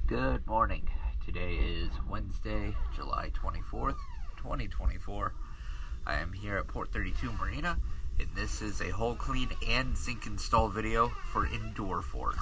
Good morning. Today is Wednesday, July 24th, 2024. I am here at Port 32 Marina, and this is a hull clean and zinc install video for indoor fort.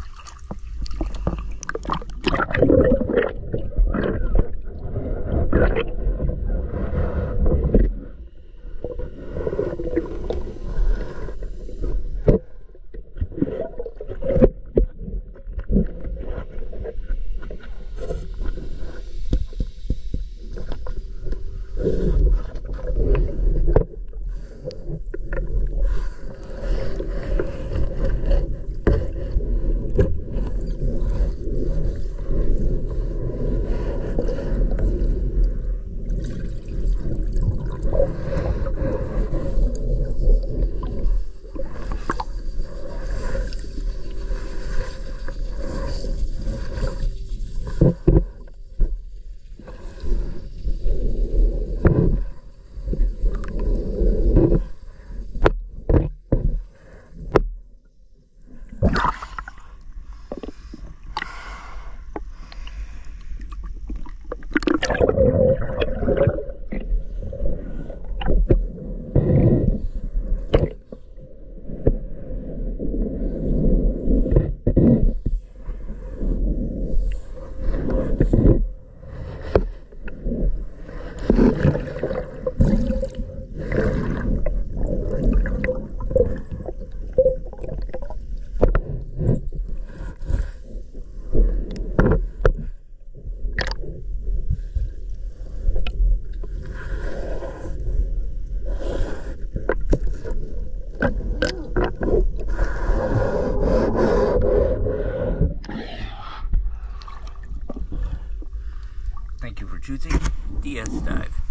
Thank you for choosing DS Dive.